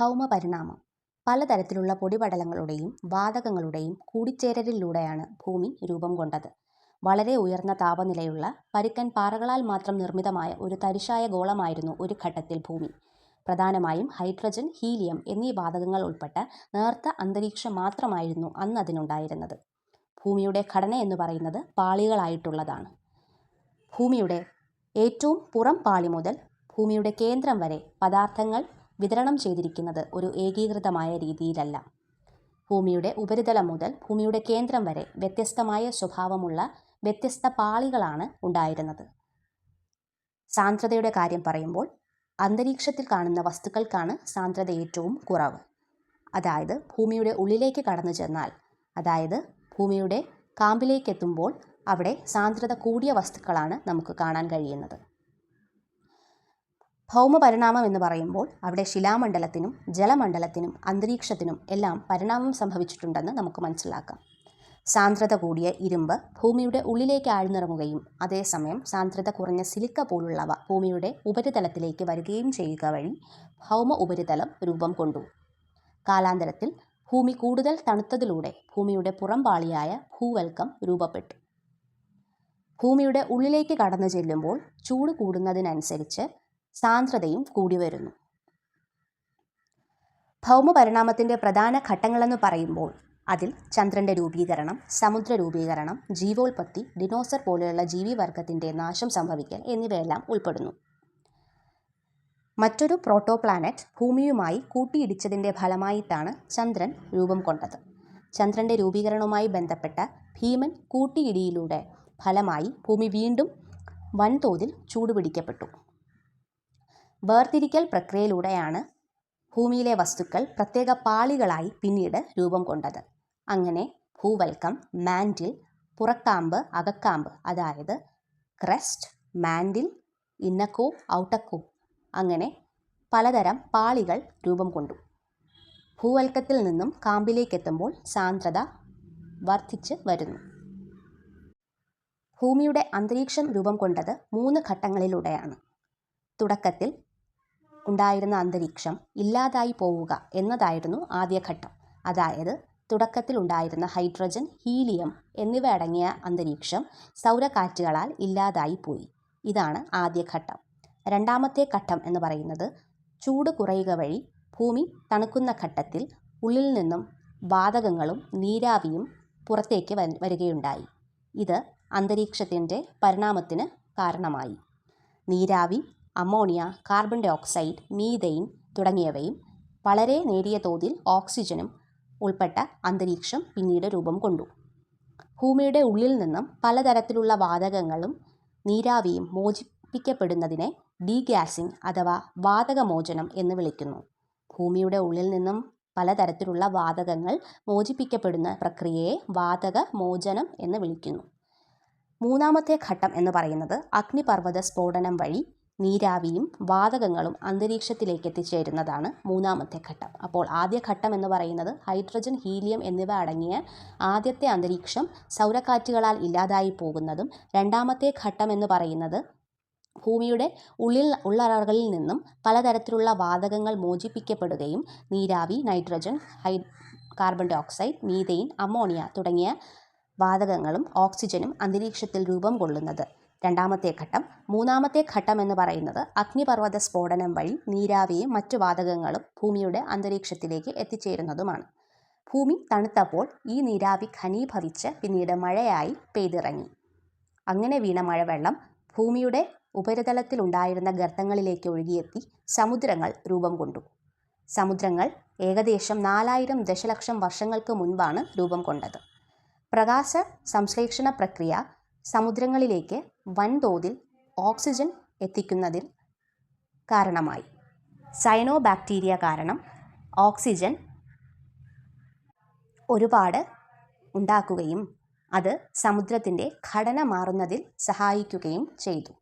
ഭൗമപരിണാമം. പലതരത്തിലുള്ള പൊടിപടലങ്ങളുടെയും വാതകങ്ങളുടെയും കൂടിച്ചേരലിലൂടെയാണ് ഭൂമി രൂപം കൊണ്ടത്. വളരെ ഉയർന്ന താപനിലയുള്ള പരുക്കൻ പാറകളാൽ മാത്രം നിർമ്മിതമായ ഒരു തരിശായ ഗോളമായിരുന്നു ഒരു ഘട്ടത്തിൽ ഭൂമി. പ്രധാനമായും ഹൈഡ്രജൻ, ഹീലിയം എന്നീ വാതകങ്ങൾ ഉൾപ്പെട്ട നേർത്ത അന്തരീക്ഷം മാത്രമായിരുന്നു അന്ന് അതിനുണ്ടായിരുന്നത്. ഭൂമിയുടെ ഘടന എന്ന് പറയുന്നത് പാളികളായിട്ടുള്ളതാണ്. ഭൂമിയുടെ ഏറ്റവും പുറം പാളി മുതൽ ഭൂമിയുടെ കേന്ദ്രം വരെ പദാർത്ഥങ്ങൾ വിതരണം ചെയ്തിരിക്കുന്നത് ഒരു ഏകീകൃതമായ രീതിയിലല്ല. ഭൂമിയുടെ ഉപരിതലം മുതൽ ഭൂമിയുടെ കേന്ദ്രം വരെ വ്യത്യസ്തമായ സ്വഭാവമുള്ള വ്യത്യസ്ത പാളികളാണ് ഉണ്ടായിരുന്നത്. സാന്ദ്രതയുടെ കാര്യം പറയുമ്പോൾ അന്തരീക്ഷത്തിൽ കാണുന്ന വസ്തുക്കൾക്കാണ് സാന്ദ്രത ഏറ്റവും കുറവ്. അതായത് ഭൂമിയുടെ ഉള്ളിലേക്ക് കടന്നു ചെന്നാൽ, അതായത് ഭൂമിയുടെ കാമ്പിലേക്ക് എത്തുമ്പോൾ അവിടെ സാന്ദ്രത കൂടിയ വസ്തുക്കളാണ് നമുക്ക് കാണാൻ കഴിയുന്നത്. ഭൗമപരിണാമം എന്ന് പറയുമ്പോൾ അവിടെ ശിലാമണ്ഡലത്തിനും ജലമണ്ഡലത്തിനും അന്തരീക്ഷത്തിനും എല്ലാം പരിണാമം സംഭവിച്ചിട്ടുണ്ടെന്ന് നമുക്ക് മനസ്സിലാക്കാം. സാന്ദ്രത കൂടിയ ഇരുമ്പ് ഭൂമിയുടെ ഉള്ളിലേക്ക് ആഴ്ന്നിറങ്ങുകയും അതേസമയം സാന്ദ്രത കുറഞ്ഞ സിലിക്ക പോലുള്ളവ ഭൂമിയുടെ ഉപരിതലത്തിലേക്ക് വരികയും ചെയ്യുക വഴി ഭൗമ ഉപരിതലം രൂപം കൊണ്ടു. കാലാന്തരത്തിൽ ഭൂമി കൂടുതൽ തണുത്തതിലൂടെ ഭൂമിയുടെ പുറംപാളിയായ ഭൂവൽക്കം രൂപപ്പെട്ടു. ഭൂമിയുടെ ഉള്ളിലേക്ക് കടന്നു ചെല്ലുമ്പോൾ ചൂട് കൂടുന്നതിനനുസരിച്ച് സാന്ദ്രതയും കൂടി വരുന്നു. ഭൗമപരിണാമത്തിൻ്റെ പ്രധാന ഘട്ടങ്ങളെന്ന് പറയുമ്പോൾ അതിൽ ചന്ദ്രൻ്റെ രൂപീകരണം, സമുദ്ര രൂപീകരണം, ജീവോൽപത്തി, ഡിനോസർ പോലെയുള്ള ജീവിവർഗത്തിൻ്റെ നാശം സംഭവിക്കൽ എന്നിവയെല്ലാം ഉൾപ്പെടുന്നു. മറ്റൊരു പ്രോട്ടോപ്ലാനറ്റ് ഭൂമിയുമായി കൂട്ടിയിടിച്ചതിൻ്റെ ഫലമായിട്ടാണ് ചന്ദ്രൻ രൂപം കൊണ്ടത്. ചന്ദ്രൻ്റെ രൂപീകരണവുമായി ബന്ധപ്പെട്ട ഭീമൻ കൂട്ടിയിടിയിലൂടെ ഫലമായി ഭൂമി വീണ്ടും വൻതോതിൽ ചൂടുപിടിക്കപ്പെട്ടു. വേർതിരിക്കൽ പ്രക്രിയയിലൂടെയാണ് ഭൂമിയിലെ വസ്തുക്കൾ പ്രത്യേക പാളികളായി പിന്നീട് രൂപം കൊണ്ടത്. അങ്ങനെ ഭൂവൽക്കം, മാൻറ്റിൽ, പുറക്കാമ്പ്, അകക്കാമ്പ്, അതായത് ക്രസ്റ്റ്, മാൻറ്റിൽ, ഇന്നക്കോ, ഔട്ടക്കോ, അങ്ങനെ പലതരം പാളികൾ രൂപം കൊണ്ടു. ഭൂവൽക്കത്തിൽ നിന്നും കാമ്പിലേക്കെത്തുമ്പോൾ സാന്ദ്രത വർദ്ധിച്ച് വരുന്നു. ഭൂമിയുടെ അന്തരീക്ഷം രൂപം കൊണ്ടത് 3 ഘട്ടങ്ങളിലൂടെയാണ്. തുടക്കത്തിൽ ഉണ്ടായിരുന്ന അന്തരീക്ഷം ഇല്ലാതായി പോവുക എന്നതായിരുന്നു ആദ്യഘട്ടം. അതായത് തുടക്കത്തിൽ ഉണ്ടായിരുന്ന ഹൈഡ്രജൻ, ഹീലിയം എന്നിവ അടങ്ങിയ അന്തരീക്ഷം സൗരക്കാറ്റുകളാൽ ഇല്ലാതായി പോയി. ഇതാണ് ആദ്യഘട്ടം. രണ്ടാമത്തെ ഘട്ടം എന്ന് പറയുന്നത് ചൂട് കുറയുക വഴി ഭൂമി തണുക്കുന്ന ഘട്ടത്തിൽ ഉള്ളിൽ നിന്നും വാതകങ്ങളും നീരാവിയും പുറത്തേക്ക് വരികയുണ്ടായി. ഇത് അന്തരീക്ഷത്തിൻ്റെ പരിണാമത്തിന് കാരണമായി. നീരാവി, ammonia, carbon dioxide, methane തുടങ്ങിയവയും വളരെ നേരിയ തോതിൽ ഓക്സിജനും ഉൾപ്പെട്ട അന്തരീക്ഷം പിന്നീട് രൂപം കൊണ്ടു. ഭൂമിയുടെ ഉള്ളിൽ നിന്നും പലതരത്തിലുള്ള വാതകങ്ങളും നീരാവിയും മോചിപ്പിക്കപ്പെടുന്നതിനെ ഡീഗ്യാസിംഗ് അഥവാ വാതകമോചനം എന്ന് വിളിക്കുന്നു. ഭൂമിയുടെ ഉള്ളിൽ നിന്നും പലതരത്തിലുള്ള വാതകങ്ങൾ മോചിപ്പിക്കപ്പെടുന്ന പ്രക്രിയയെ വാതകമോചനം എന്ന് വിളിക്കുന്നു. മൂന്നാമത്തെ ഘട്ടം എന്ന് പറയുന്നത് അഗ്നിപർവ്വത സ്ഫോടനം വഴി നീരാവിയും വാതകങ്ങളും അന്തരീക്ഷത്തിലേക്ക് എത്തിച്ചേരുന്നതാണ് മൂന്നാമത്തെ ഘട്ടം. അപ്പോൾ ആദ്യ ഘട്ടം എന്ന് പറയുന്നത് ഹൈഡ്രജൻ, ഹീലിയം എന്നിവ അടങ്ങിയ ആദ്യത്തെ അന്തരീക്ഷം സൗരക്കാറ്റുകളാൽ ഇല്ലാതായി പോകുന്നതും, രണ്ടാമത്തെ ഘട്ടം എന്ന് പറയുന്നത് ഭൂമിയുടെ ഉള്ളറകളിൽ നിന്നും പലതരത്തിലുള്ള വാതകങ്ങൾ മോചിപ്പിക്കപ്പെടുകയും നീരാവി, nitrogen, carbon dioxide, methane, ammonia തുടങ്ങിയ വാതകങ്ങളും ഓക്സിജനും അന്തരീക്ഷത്തിൽ രൂപം കൊള്ളുന്നത് രണ്ടാമത്തെ ഘട്ടം. മൂന്നാമത്തെ ഘട്ടം എന്ന് പറയുന്നത് അഗ്നിപർവ്വത സ്ഫോടനം വഴി നീരാവിയും മറ്റു വാതകങ്ങളും ഭൂമിയുടെ അന്തരീക്ഷത്തിലേക്ക് എത്തിച്ചേരുന്നതുമാണ്. ഭൂമി തണുത്തപ്പോൾ ഈ നീരാവി ഘനീഭവിച്ച് പിന്നീട് മഴയായി പെയ്തിറങ്ങി. അങ്ങനെ വീണ മഴവെള്ളം ഭൂമിയുടെ ഉപരിതലത്തിൽ ഉണ്ടായിരുന്ന ഗർത്തങ്ങളിലേക്ക് ഒഴുകിയെത്തി സമുദ്രങ്ങൾ രൂപം കൊണ്ടു. സമുദ്രങ്ങൾ ഏകദേശം 4000 ദശലക്ഷം വർഷങ്ങൾക്ക് മുൻപാണ് രൂപം കൊണ്ടത്. പ്രകാശ സംശ്ലേഷണ പ്രക്രിയ സമുദ്രങ്ങളിലേക്ക് വൻതോതിൽ ഓക്സിജൻ എത്തിക്കുന്നതിൽ കാരണമായി. സയനോ ബാക്ടീരിയ കാരണം ഓക്സിജൻ ഒരുപാട് ഉണ്ടാക്കുകയും അത് സമുദ്രത്തിൻ്റെ ഘടന മാറുന്നതിൽ സഹായിക്കുകയും ചെയ്തു.